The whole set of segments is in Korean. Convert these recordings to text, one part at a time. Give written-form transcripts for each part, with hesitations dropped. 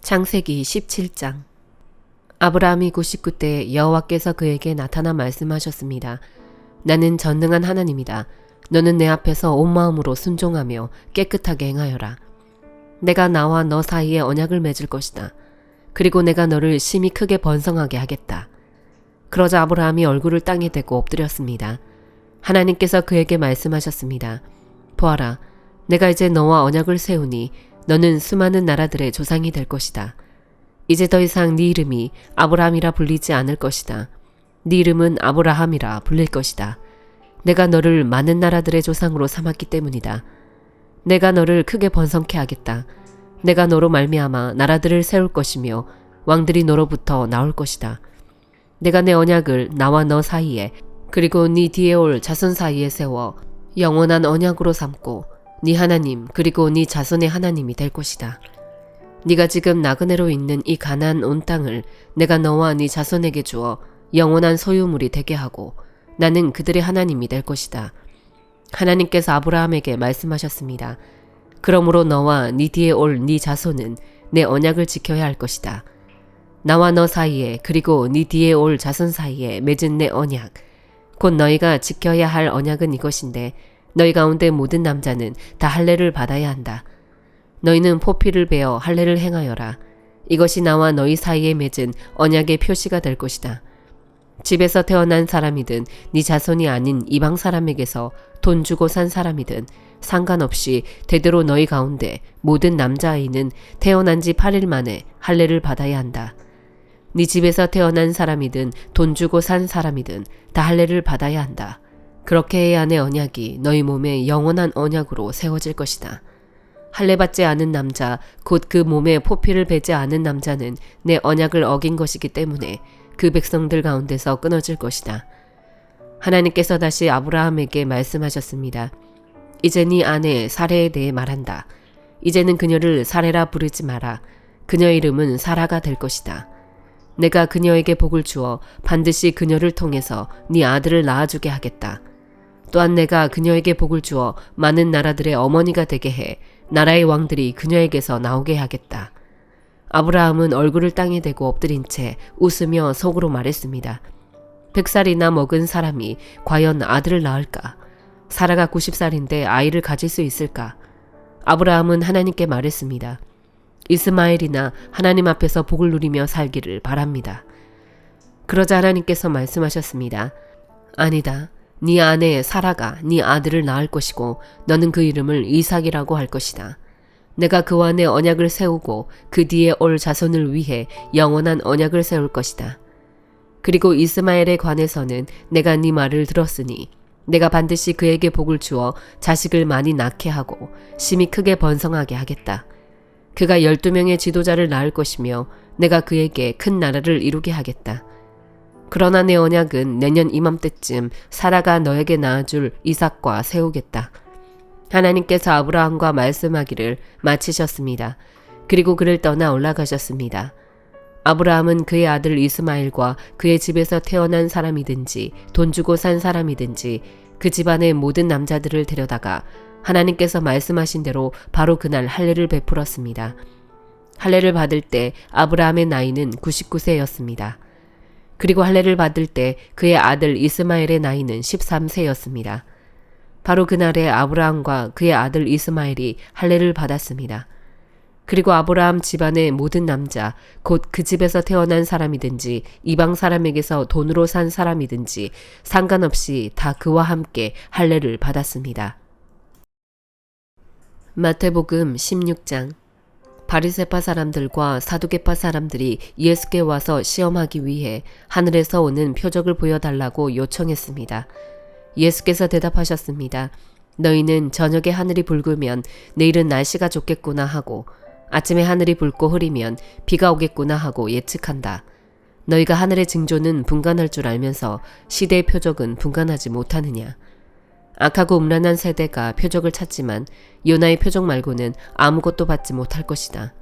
창세기 17장. 아브라함이 99때 여호와께서 그에게 나타나 말씀하셨습니다. 나는 전능한 하나님이다. 너는 내 앞에서 온 마음으로 순종하며 깨끗하게 행하여라. 내가 나와 너 사이에 언약을 맺을 것이다. 그리고 내가 너를 심히 크게 번성하게 하겠다. 그러자 아브라함이 얼굴을 땅에 대고 엎드렸습니다. 하나님께서 그에게 말씀하셨습니다. 보아라, 내가 이제 너와 언약을 세우니 너는 수많은 나라들의 조상이 될 것이다. 이제 더 이상 네 이름이 아브라함이라 불리지 않을 것이다. 네 이름은 아브라함이라 불릴 것이다. 내가 너를 많은 나라들의 조상으로 삼았기 때문이다. 내가 너를 크게 번성케 하겠다. 내가 너로 말미암아 나라들을 세울 것이며 왕들이 너로부터 나올 것이다. 내가 내 언약을 나와 너 사이에 그리고 네 뒤에 올 자손 사이에 세워 영원한 언약으로 삼고 네 하나님 그리고 네 자손의 하나님이 될 것이다. 네가 지금 나그네로 있는 이 가나안 온 땅을 내가 너와 네 자손에게 주어 영원한 소유물이 되게 하고 나는 그들의 하나님이 될 것이다. 하나님께서 아브라함에게 말씀하셨습니다. 그러므로 너와 네 뒤에 올 네 자손은 내 언약을 지켜야 할 것이다. 나와 너 사이에 그리고 네 뒤에 올 자손 사이에 맺은 내 언약 곧 너희가 지켜야 할 언약은 이것인데 너희 가운데 모든 남자는 다 할례를 받아야 한다. 너희는 포피를 베어 할례를 행하여라. 이것이 나와 너희 사이에 맺은 언약의 표시가 될 것이다. 집에서 태어난 사람이든 네 자손이 아닌 이방 사람에게서 돈 주고 산 사람이든 상관없이 대대로 너희 가운데 모든 남자아이는 태어난 지 8일 만에 할례를 받아야 한다. 네 집에서 태어난 사람이든 돈 주고 산 사람이든 다 할례를 받아야 한다. 그렇게 해야 내 언약이 너희 몸에 영원한 언약으로 세워질 것이다. 할례 받지 않은 남자 곧 그 몸에 포피를 베지 않은 남자는 내 언약을 어긴 것이기 때문에 그 백성들 가운데서 끊어질 것이다. 하나님께서 다시 아브라함에게 말씀하셨습니다. 이제 네 아내 사레에 대해 말한다. 이제는 그녀를 사레라 부르지 마라. 그녀의 이름은 사라가 될 것이다. 내가 그녀에게 복을 주어 반드시 그녀를 통해서 네 아들을 낳아주게 하겠다. 또한 내가 그녀에게 복을 주어 많은 나라들의 어머니가 되게 해 나라의 왕들이 그녀에게서 나오게 하겠다. 아브라함은 얼굴을 땅에 대고 엎드린 채 웃으며 속으로 말했습니다. 100살이나 먹은 사람이 과연 아들을 낳을까? 사라가 90살인데 아이를 가질 수 있을까? 아브라함은 하나님께 말했습니다. 이스마엘이나 하나님 앞에서 복을 누리며 살기를 바랍니다. 그러자 하나님께서 말씀하셨습니다. 아니다. 네 아내 사라가 네 아들을 낳을 것이고 너는 그 이름을 이삭이라고 할 것이다. 내가 그와 내 언약을 세우고 그 뒤에 올 자손을 위해 영원한 언약을 세울 것이다. 그리고 이스마엘에 관해서는 내가 네 말을 들었으니 내가 반드시 그에게 복을 주어 자식을 많이 낳게 하고 심히 크게 번성하게 하겠다. 그가 12명의 지도자를 낳을 것이며 내가 그에게 큰 나라를 이루게 하겠다. 그러나 내 언약은 내년 이맘때쯤 사라가 너에게 낳아줄 이삭과 세우겠다. 하나님께서 아브라함과 말씀하기를 마치셨습니다. 그리고 그를 떠나 올라가셨습니다. 아브라함은 그의 아들 이스마엘과 그의 집에서 태어난 사람이든지 돈 주고 산 사람이든지 그 집안의 모든 남자들을 데려다가 하나님께서 말씀하신 대로 바로 그날 할례를 베풀었습니다. 할례를 받을 때 아브라함의 나이는 99세였습니다. 그리고 할례를 받을 때 그의 아들 이스마엘의 나이는 13세였습니다. 바로 그날에 아브라함과 그의 아들 이스마엘이 할례를 받았습니다. 그리고 아브라함 집안의 모든 남자 곧 그 집에서 태어난 사람이든지 이방 사람에게서 돈으로 산 사람이든지 상관없이 다 그와 함께 할례를 받았습니다. 마태복음 16장. 바리새파 사람들과 사두개파 사람들이 예수께 와서 시험하기 위해 하늘에서 오는 표적을 보여달라고 요청했습니다. 예수께서 대답하셨습니다. 너희는 저녁에 하늘이 붉으면 내일은 날씨가 좋겠구나 하고 아침에 하늘이 붉고 흐리면 비가 오겠구나 하고 예측한다. 너희가 하늘의 징조는 분간할 줄 알면서 시대의 표적은 분간하지 못하느냐. 악하고 음란한 세대가 표적을 찾지만 요나의 표적 말고는 아무것도 받지 못할 것이다.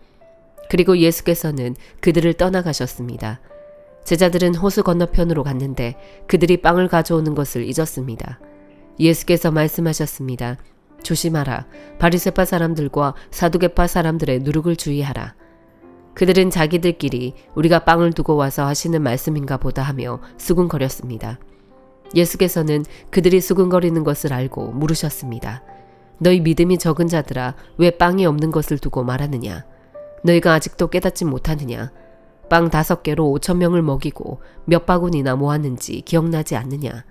그리고 예수께서는 그들을 떠나가셨습니다. 제자들은 호수 건너편으로 갔는데 그들이 빵을 가져오는 것을 잊었습니다. 예수께서 말씀하셨습니다. 조심하라. 바리새파 사람들과 사두개파 사람들의 누룩을 주의하라. 그들은 자기들끼리 우리가 빵을 두고 와서 하시는 말씀인가 보다 하며 수군거렸습니다. 예수께서는 그들이 수군거리는 것을 알고 물으셨습니다. 너희 믿음이 적은 자들아, 왜 빵이 없는 것을 두고 말하느냐? 너희가 아직도 깨닫지 못하느냐? 빵 5개로 5,000명을 먹이고 몇 바구니나 모았는지 기억나지 않느냐?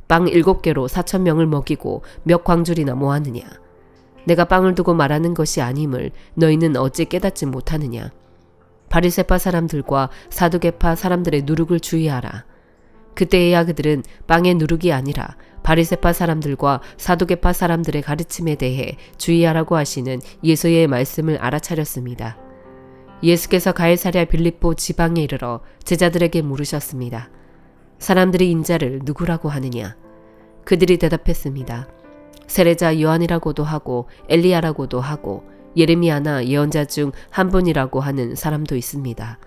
빵 7개로 4,000명을 먹이고 몇 광줄이나 모았느냐? 내가 빵을 두고 말하는 것이 아님을 너희는 어찌 깨닫지 못하느냐? 바리새파 사람들과 사두개파 사람들의 누룩을 주의하라. 그때에야 그들은 빵의 누룩이 아니라 바리새파 사람들과 사두개파 사람들의 가르침에 대해 주의하라고 하시는 예수의 말씀을 알아차렸습니다. 예수께서 가이사랴 빌립보 지방에 이르러 제자들에게 물으셨습니다. 사람들이 인자를 누구라고 하느냐? 그들이 대답했습니다. 세례자 요한이라고도 하고 엘리야라고도 하고 예레미야나 예언자 중 한 분이라고 하는 사람도 있습니다.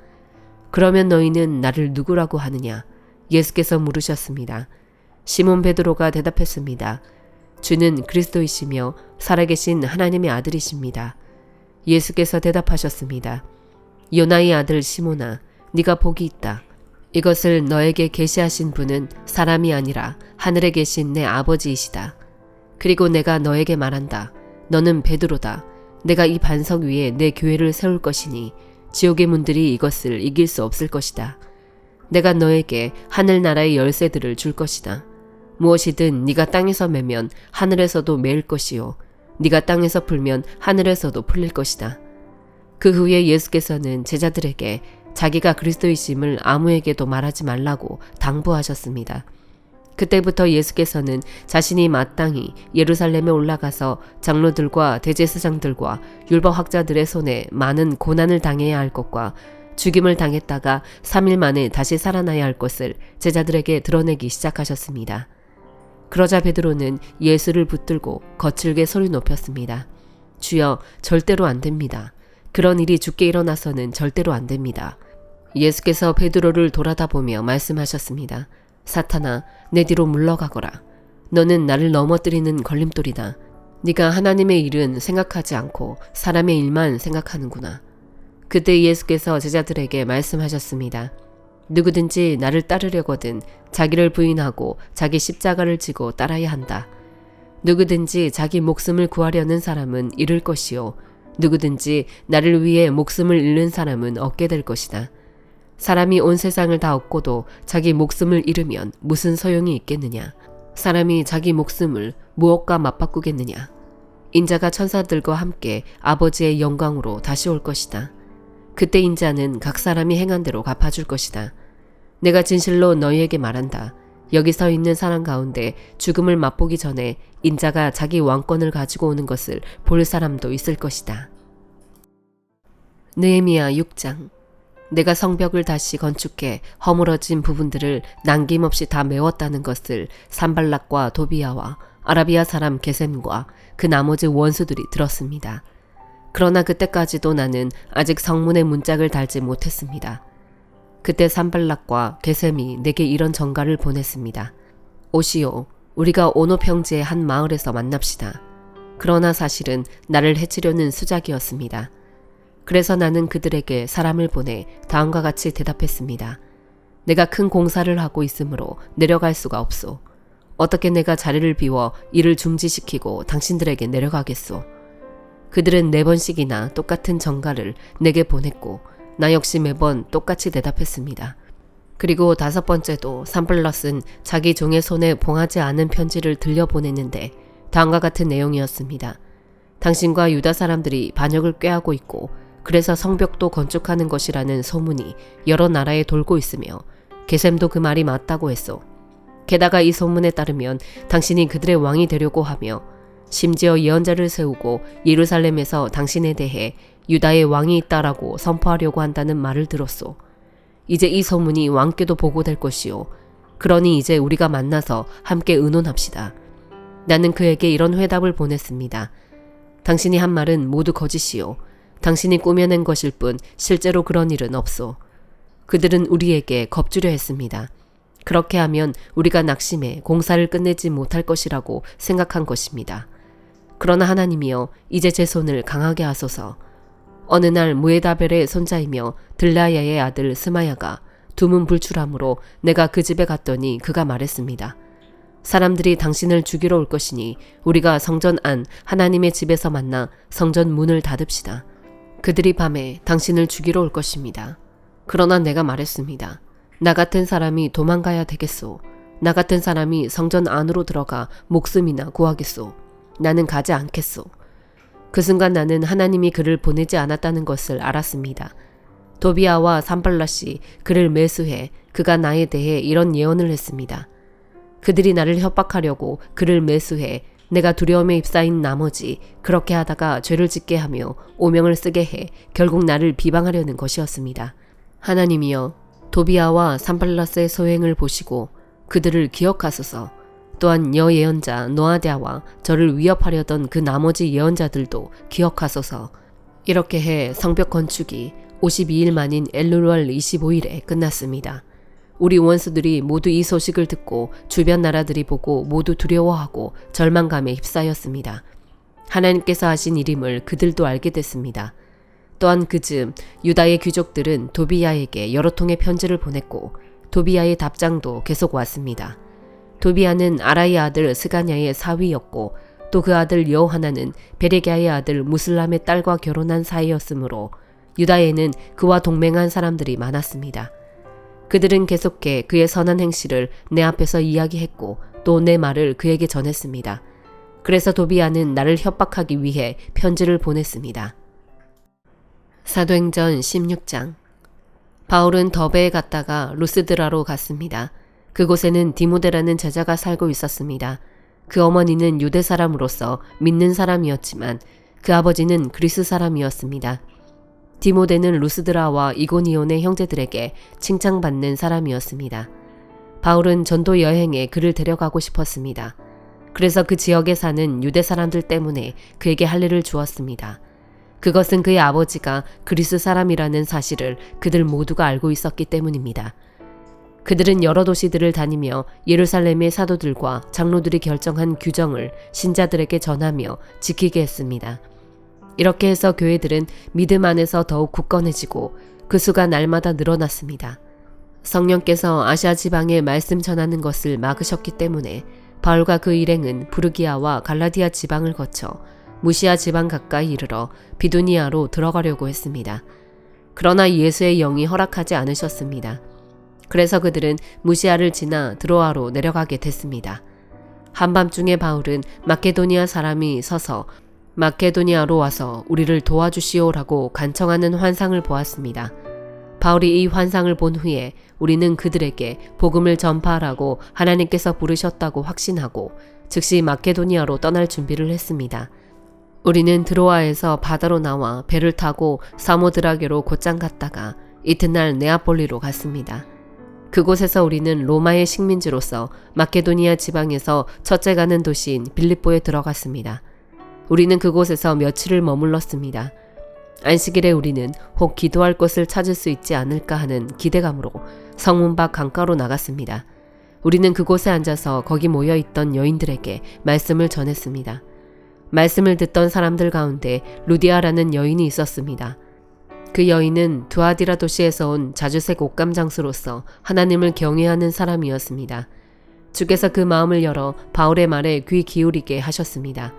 그러면 너희는 나를 누구라고 하느냐? 예수께서 물으셨습니다. 시몬 베드로가 대답했습니다. 주는 그리스도이시며 살아계신 하나님의 아들이십니다. 예수께서 대답하셨습니다. 요나의 아들 시몬아, 네가 복이 있다. 이것을 너에게 계시하신 분은 사람이 아니라 하늘에 계신 내 아버지이시다. 그리고 내가 너에게 말한다. 너는 베드로다. 내가 이 반석 위에 내 교회를 세울 것이니 지옥의 문들이 이것을 이길 수 없을 것이다. 내가 너에게 하늘나라의 열쇠들을 줄 것이다. 무엇이든 네가 땅에서 매면 하늘에서도 매일 것이요 네가 땅에서 풀면 하늘에서도 풀릴 것이다. 그 후에 예수께서는 제자들에게 자기가 그리스도이심을 아무에게도 말하지 말라고 당부하셨습니다. 그때부터 예수께서는 자신이 마땅히 예루살렘에 올라가서 장로들과 대제사장들과 율법학자들의 손에 많은 고난을 당해야 할 것과 죽임을 당했다가 3일 만에 다시 살아나야 할 것을 제자들에게 드러내기 시작하셨습니다. 그러자 베드로는 예수를 붙들고 거칠게 소리 높였습니다. 주여, 절대로 안 됩니다. 그런 일이 죽게 일어나서는 절대로 안 됩니다. 예수께서 베드로를 돌아다보며 말씀하셨습니다. 사탄아, 내 뒤로 물러가거라. 너는 나를 넘어뜨리는 걸림돌이다. 네가 하나님의 일은 생각하지 않고 사람의 일만 생각하는구나. 그때 예수께서 제자들에게 말씀하셨습니다. 누구든지 나를 따르려거든 자기를 부인하고 자기 십자가를 지고 따라야 한다. 누구든지 자기 목숨을 구하려는 사람은 잃을 것이요 누구든지 나를 위해 목숨을 잃는 사람은 얻게 될 것이다. 사람이 온 세상을 다 얻고도 자기 목숨을 잃으면 무슨 소용이 있겠느냐? 사람이 자기 목숨을 무엇과 맞바꾸겠느냐? 인자가 천사들과 함께 아버지의 영광으로 다시 올 것이다. 그때 인자는 각 사람이 행한 대로 갚아줄 것이다. 내가 진실로 너희에게 말한다. 여기 서 있는 사람 가운데 죽음을 맛보기 전에 인자가 자기 왕권을 가지고 오는 것을 볼 사람도 있을 것이다. 느헤미야 6장. 내가 성벽을 다시 건축해 허물어진 부분들을 남김없이 다 메웠다는 것을 산발락과 도비야와 아라비아 사람 게셈과 그 나머지 원수들이 들었습니다. 그러나 그때까지도 나는 아직 성문에 문짝을 달지 못했습니다. 그때 산발락과 게셈이 내게 이런 전가를 보냈습니다. 오시오, 우리가 오노 평지의 한 마을에서 만납시다. 그러나 사실은 나를 해치려는 수작이었습니다. 그래서 나는 그들에게 사람을 보내 다음과 같이 대답했습니다. 내가 큰 공사를 하고 있으므로 내려갈 수가 없소. 어떻게 내가 자리를 비워 일을 중지시키고 당신들에게 내려가겠소. 그들은 4번씩이나 똑같은 전가를 내게 보냈고 나 역시 매번 똑같이 대답했습니다. 그리고 5번째도 산블럿은 자기 종의 손에 봉하지 않은 편지를 들려보냈는데 다음과 같은 내용이었습니다. 당신과 유다 사람들이 반역을 꾀하고 있고 그래서 성벽도 건축하는 것이라는 소문이 여러 나라에 돌고 있으며 게셈도 그 말이 맞다고 했소. 게다가 이 소문에 따르면 당신이 그들의 왕이 되려고 하며 심지어 예언자를 세우고 예루살렘에서 당신에 대해 유다의 왕이 있다라고 선포하려고 한다는 말을 들었소. 이제 이 소문이 왕께도 보고될 것이요. 그러니 이제 우리가 만나서 함께 의논합시다. 나는 그에게 이런 회답을 보냈습니다. 당신이 한 말은 모두 거짓이요. 당신이 꾸며낸 것일 뿐 실제로 그런 일은 없소. 그들은 우리에게 겁주려 했습니다. 그렇게 하면 우리가 낙심해 공사를 끝내지 못할 것이라고 생각한 것입니다. 그러나 하나님이여, 이제 제 손을 강하게 하소서. 어느 날 무에다벨의 손자이며 들라야의 아들 스마야가 두문불출함으로 내가 그 집에 갔더니 그가 말했습니다. 사람들이 당신을 죽이러 올 것이니 우리가 성전 안 하나님의 집에서 만나 성전 문을 닫읍시다. 그들이 밤에 당신을 죽이러 올 것입니다. 그러나 내가 말했습니다. 나 같은 사람이 도망가야 되겠소. 나 같은 사람이 성전 안으로 들어가 목숨이나 구하겠소. 나는 가지 않겠소. 그 순간 나는 하나님이 그를 보내지 않았다는 것을 알았습니다. 도비아와 산발랏이 그를 매수해 그가 나에 대해 이런 예언을 했습니다. 그들이 나를 협박하려고 그를 매수해 내가 두려움에 휩싸인 나머지 그렇게 하다가 죄를 짓게 하며 오명을 쓰게 해 결국 나를 비방하려는 것이었습니다. 하나님이여, 도비아와 산발랏의 소행을 보시고 그들을 기억하소서. 또한 여예언자 노아랴와 저를 위협하려던 그 나머지 예언자들도 기억하소서. 이렇게 해 성벽 건축이 52일 만인 엘룰월 25일에 끝났습니다. 우리 원수들이 모두 이 소식을 듣고 주변 나라들이 보고 모두 두려워하고 절망감에 휩싸였습니다. 하나님께서 하신 일임을 그들도 알게 됐습니다. 또한 그즈음 유다의 귀족들은 도비야에게 여러 통의 편지를 보냈고 도비야의 답장도 계속 왔습니다. 도비야는 아라의 아들 스가냐의 사위였고 또 그 아들 여호하나는 베레갸의 아들 무슬람의 딸과 결혼한 사이였으므로 유다에는 그와 동맹한 사람들이 많았습니다. 그들은 계속해 그의 선한 행실을 내 앞에서 이야기했고 또 내 말을 그에게 전했습니다. 그래서 도비야는 나를 협박하기 위해 편지를 보냈습니다. 사도행전 16장. 바울은 더베에 갔다가 루스드라로 갔습니다. 그곳에는 디모데라는 제자가 살고 있었습니다. 그 어머니는 유대 사람으로서 믿는 사람이었지만 그 아버지는 그리스 사람이었습니다. 디모데는 루스드라와 이고니온의 형제들에게 칭찬받는 사람이었습니다. 바울은 전도 여행에 그를 데려가고 싶었습니다. 그래서 그 지역에 사는 유대 사람들 때문에 그에게 할 일을 주었습니다. 그것은 그의 아버지가 그리스 사람이라는 사실을 그들 모두가 알고 있었기 때문입니다. 그들은 여러 도시들을 다니며 예루살렘의 사도들과 장로들이 결정한 규정을 신자들에게 전하며 지키게 했습니다. 이렇게 해서 교회들은 믿음 안에서 더욱 굳건해지고 그 수가 날마다 늘어났습니다. 성령께서 아시아 지방에 말씀 전하는 것을 막으셨기 때문에 바울과 그 일행은 부르기아와 갈라디아 지방을 거쳐 무시아 지방 가까이 이르러 비두니아로 들어가려고 했습니다. 그러나 예수의 영이 허락하지 않으셨습니다. 그래서 그들은 무시아를 지나 드로아로 내려가게 됐습니다. 한밤중에 바울은 마케도니아 사람이 서서 마케도니아로 와서 우리를 도와주시오라고 간청하는 환상을 보았습니다. 바울이 이 환상을 본 후에 우리는 그들에게 복음을 전파하라고 하나님께서 부르셨다고 확신하고 즉시 마케도니아로 떠날 준비를 했습니다. 우리는 드로아에서 바다로 나와 배를 타고 사모드라게로 곧장 갔다가 이튿날 네아폴리로 갔습니다. 그곳에서 우리는 로마의 식민지로서 마케도니아 지방에서 첫째 가는 도시인 빌립보에 들어갔습니다. 우리는 그곳에서 며칠을 머물렀습니다. 안식일에 우리는 혹 기도할 곳을 찾을 수 있지 않을까 하는 기대감으로 성문 밖 강가로 나갔습니다. 우리는 그곳에 앉아서 거기 모여있던 여인들에게 말씀을 전했습니다. 말씀을 듣던 사람들 가운데 루디아라는 여인이 있었습니다. 그 여인은 두아디라 도시에서 온 자주색 옷감 장수로서 하나님을 경외하는 사람이었습니다. 주께서 그 마음을 열어 바울의 말에 귀 기울이게 하셨습니다.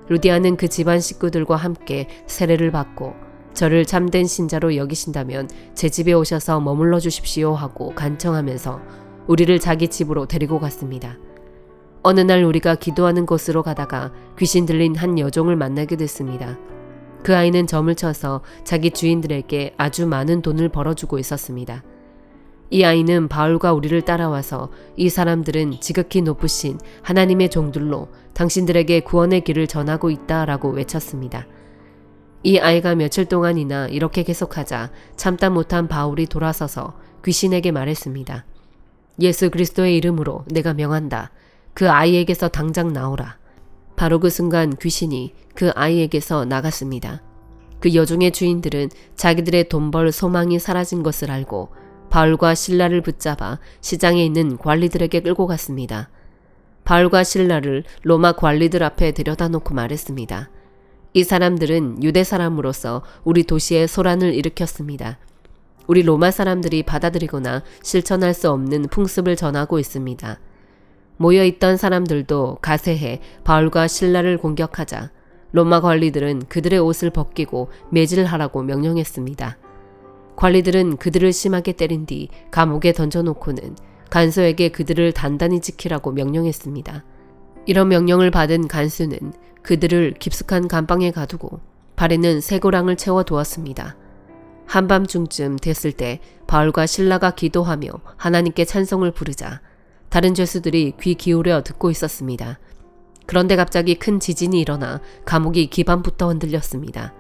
루디아는 그 집안 식구들과 함께 세례를 받고 저를 참된 신자로 여기신다면 제 집에 오셔서 머물러 주십시오 하고 간청하면서 우리를 자기 집으로 데리고 갔습니다. 어느 날 우리가 기도하는 곳으로 가다가 귀신 들린 한 여종을 만나게 됐습니다. 그 아이는 점을 쳐서 자기 주인들에게 아주 많은 돈을 벌어주고 있었습니다. 이 아이는 바울과 우리를 따라와서 이 사람들은 지극히 높으신 하나님의 종들로 당신들에게 구원의 길을 전하고 있다라고 외쳤습니다. 이 아이가 며칠 동안이나 이렇게 계속하자 참다 못한 바울이 돌아서서 귀신에게 말했습니다. 예수 그리스도의 이름으로 내가 명한다. 그 아이에게서 당장 나오라. 바로 그 순간 귀신이 그 아이에게서 나갔습니다. 그 여종의 주인들은 자기들의 돈 벌 소망이 사라진 것을 알고 바울과 실라를 붙잡아 시장에 있는 관리들에게 끌고 갔습니다. 바울과 실라를 로마 관리들 앞에 데려다 놓고 말했습니다. 이 사람들은 유대 사람으로서 우리 도시에 소란을 일으켰습니다. 우리 로마 사람들이 받아들이거나 실천할 수 없는 풍습을 전하고 있습니다. 모여있던 사람들도 가세해 바울과 실라를 공격하자 로마 관리들은 그들의 옷을 벗기고 매질하라고 명령했습니다. 관리들은 그들을 심하게 때린 뒤 감옥에 던져놓고는 간수에게 그들을 단단히 지키라고 명령했습니다. 이런 명령을 받은 간수는 그들을 깊숙한 감방에 가두고 발에는 쇠고랑을 채워두었습니다. 한밤중쯤 됐을 때 바울과 실라가 기도하며 하나님께 찬송을 부르자 다른 죄수들이 귀 기울여 듣고 있었습니다. 그런데 갑자기 큰 지진이 일어나 감옥이 기반부터 흔들렸습니다.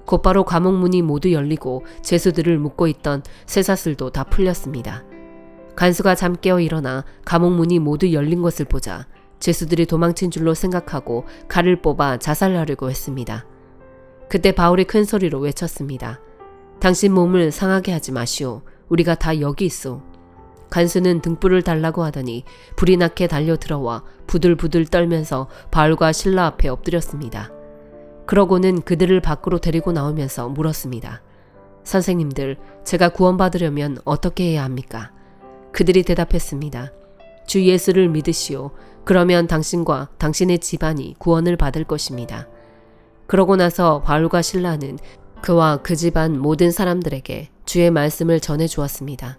곧바로 감옥 문이 모두 열리고 죄수들을 묶고 있던 쇠사슬도 다 풀렸습니다. 간수가 잠 깨어 일어나 감옥 문이 모두 열린 것을 보자 죄수들이 도망친 줄로 생각하고 칼을 뽑아 자살하려고 했습니다. 그때 바울이 큰 소리로 외쳤습니다. 당신 몸을 상하게 하지 마시오. 우리가 다 여기 있어. 간수는 등불을 달라고 하더니 불이 나게 달려들어와 부들부들 떨면서 바울과 실라 앞에 엎드렸습니다. 그러고는 그들을 밖으로 데리고 나오면서 물었습니다. 선생님들, 제가 구원받으려면 어떻게 해야 합니까? 그들이 대답했습니다. 주 예수를 믿으시오. 그러면 당신과 당신의 집안이 구원을 받을 것입니다. 그러고 나서 바울과 실라는 그와 그 집안 모든 사람들에게 주의 말씀을 전해 주었습니다.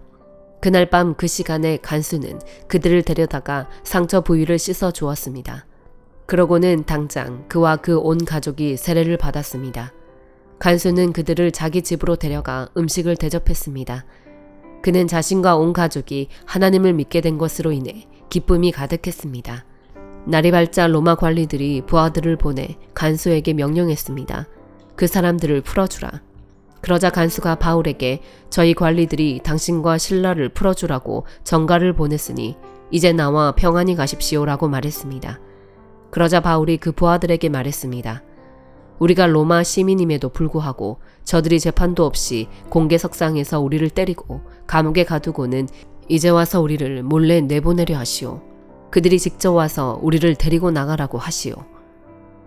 그날 밤 그 시간에 간수는 그들을 데려다가 상처 부위를 씻어 주었습니다. 그러고는 당장 그와 그 온 가족이 세례를 받았습니다. 간수는 그들을 자기 집으로 데려가 음식을 대접했습니다. 그는 자신과 온 가족이 하나님을 믿게 된 것으로 인해 기쁨이 가득했습니다. 날이 밝자 로마 관리들이 부하들을 보내 간수에게 명령했습니다. 그 사람들을 풀어주라. 그러자 간수가 바울에게 저희 관리들이 당신과 실라를 풀어주라고 전가를 보냈으니 이제 나와 평안히 가십시오라고 말했습니다. 그러자 바울이 그 부하들에게 말했습니다. 우리가 로마 시민임에도 불구하고 저들이 재판도 없이 공개석상에서 우리를 때리고 감옥에 가두고는 이제 와서 우리를 몰래 내보내려 하시오. 그들이 직접 와서 우리를 데리고 나가라고 하시오.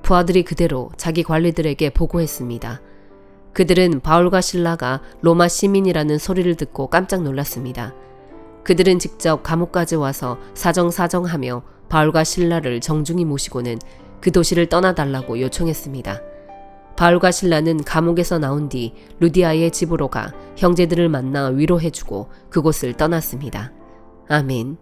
부하들이 그대로 자기 관리들에게 보고했습니다. 그들은 바울과 실라가 로마 시민이라는 소리를 듣고 깜짝 놀랐습니다. 그들은 직접 감옥까지 와서 사정하며 바울과 실라를 정중히 모시고는 그 도시를 떠나달라고 요청했습니다. 바울과 실라는 감옥에서 나온 뒤 루디아의 집으로 가 형제들을 만나 위로해주고 그곳을 떠났습니다. 아멘.